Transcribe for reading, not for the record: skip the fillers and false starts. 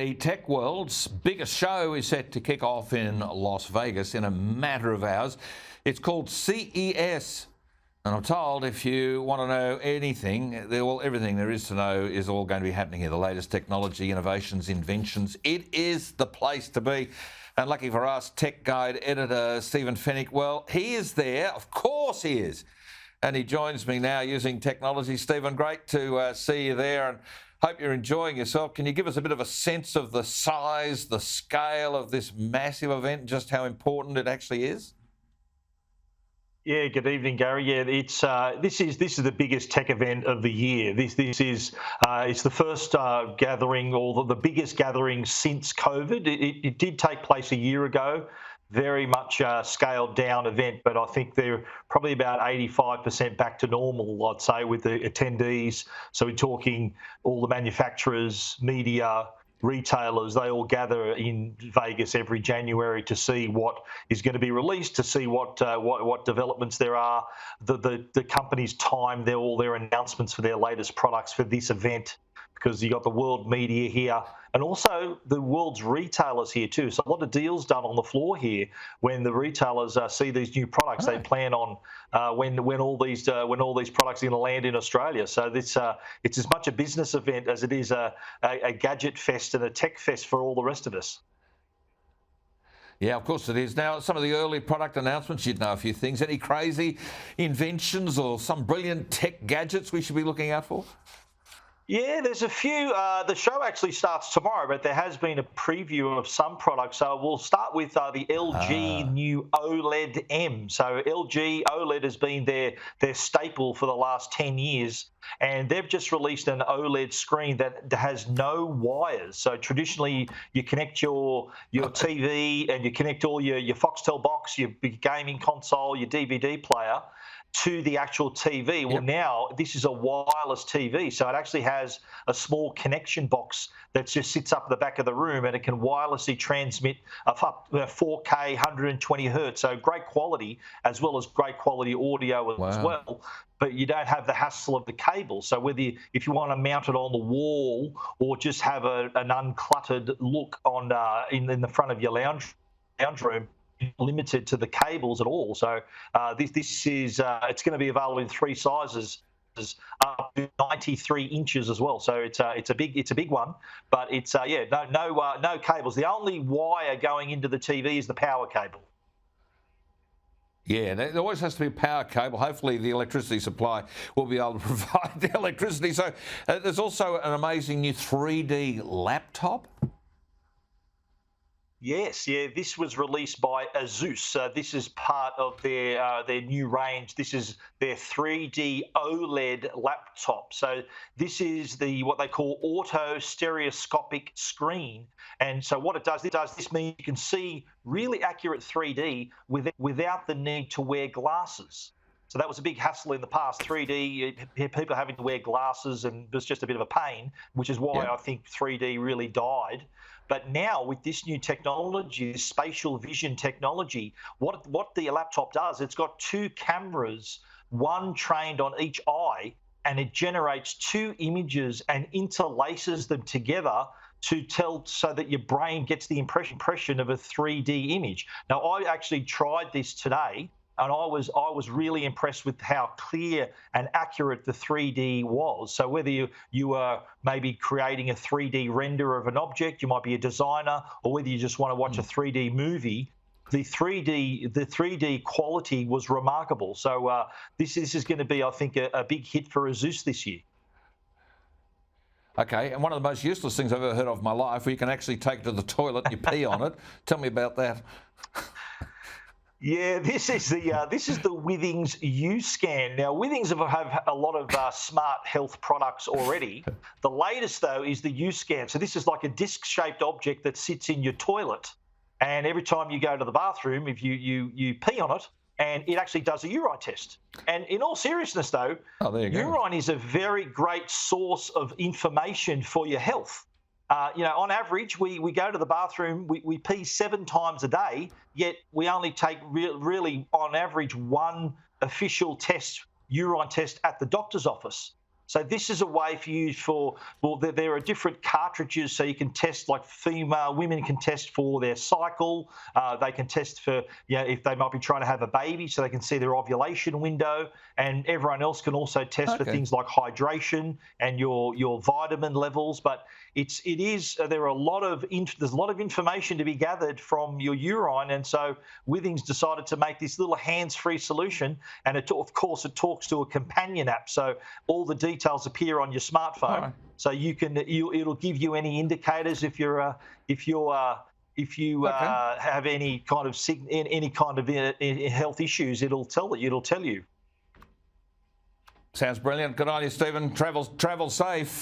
The tech world's biggest show is set to kick off in Las Vegas in a matter of hours. It's called CES. And I'm told if you want to know anything, everything there is to know is all going to be happening here. The latest technology, innovations, inventions. It is the place to be. And lucky for us, tech guide editor Stephen Fenech, well, he is there. Of course he is. And he joins me now using technology. Stephen, great to see you there and hope you're enjoying yourself. Can you give us a bit of a sense of the size, the scale of this massive event, just how important it actually is? Yeah, good evening, Gary. Yeah, it's this is the biggest tech event of the year. This is it's the first gathering, or the biggest gathering since COVID. It did take place a year ago. Very much scaled down event, but I think they're probably about 85% back to normal, I'd say, with the attendees. So we're talking all the manufacturers, media, retailers, they all gather in Vegas every January to see what is going to be released, to see what developments there are. The companies time all their announcements for their latest products for this event, because you got the world media here and also the world's retailers here too. So a lot of deals done on the floor here when the retailers see these new products. They plan on when all these products are going to land in Australia. So it's as much a business event as it is a gadget fest and a tech fest for all the rest of us. Yeah, of course it is. Now, some of the early product announcements, you'd know a few things. Any crazy inventions or some brilliant tech gadgets we should be looking out for? Yeah, there's a few. The show actually starts tomorrow, but there has been a preview of some products. So we'll start with the LG new OLED M. So LG OLED has been their staple for the last 10 years, and they've just released an OLED screen that has no wires. So traditionally, you connect your TV and you connect all your Foxtel box, your big gaming console, your DVD player, to the actual TV. Well, now this is a wireless TV, so it actually has a small connection box that just sits up the back of the room, and it can wirelessly transmit up 4K, 120 hertz. So great quality, as well as great quality audio as well. But you don't have the hassle of the cable. So if you want to mount it on the wall or just have an uncluttered look on in the front of your lounge room, limited to the cables at all. So this is it's going to be available in 3 sizes, up to 93 inches as well. So it's a big one, but it's no cables. The only wire going into the TV is the power cable. Yeah, there always has to be a power cable. Hopefully the electricity supply will be able to provide the electricity. So there's also an amazing new 3D laptop. Yes, yeah. This was released by Asus. This is part of their new range. This is their 3D OLED laptop. So this is what they call auto stereoscopic screen. And so what it does, this means you can see really accurate 3D without the need to wear glasses. So that was a big hassle in the past. 3D, people having to wear glasses, and it was just a bit of a pain, which is why I think 3D really died. But now with this new technology, this spatial vision technology, what the laptop does, it's got 2 cameras, one trained on each eye, and it generates 2 images and interlaces them together so that your brain gets the impression of a 3D image. Now, I actually tried this today, and I was really impressed with how clear and accurate the 3D was. So whether you were maybe creating a 3D render of an object, you might be a designer, or whether you just want to watch a 3D movie, the 3D quality was remarkable. So this is going to be, I think, a big hit for Asus this year. Okay, and one of the most useless things I've ever heard of in my life, where you can actually take it to the toilet and you pee on it. Tell me about that. Yeah, this is the Withings UScan. Now, Withings have a lot of smart health products already. The latest, though, is the UScan. So this is like a disc-shaped object that sits in your toilet, and every time you go to the bathroom, if you pee on it, and it actually does a urine test. And in all seriousness, though, urine is a very great source of information for your health. On average, we go to the bathroom, we pee 7 times a day, yet we only take really, on average, 1 official urine test at the doctor's office. So this is a way for you there are different cartridges, so you can test, like women can test for their cycle. They can test for, if they might be trying to have a baby, so they can see their ovulation window. And everyone else can also test for things like hydration and your vitamin levels. But there's a lot of information to be gathered from your urine, and so Withings decided to make this little hands-free solution. And of course, it talks to a companion app, so all the details appear on your smartphone. Right. So it'll give you any indicators if you have any kind of health issues. It'll tell you. Sounds brilliant. Good on you, Stephen. Travel safe.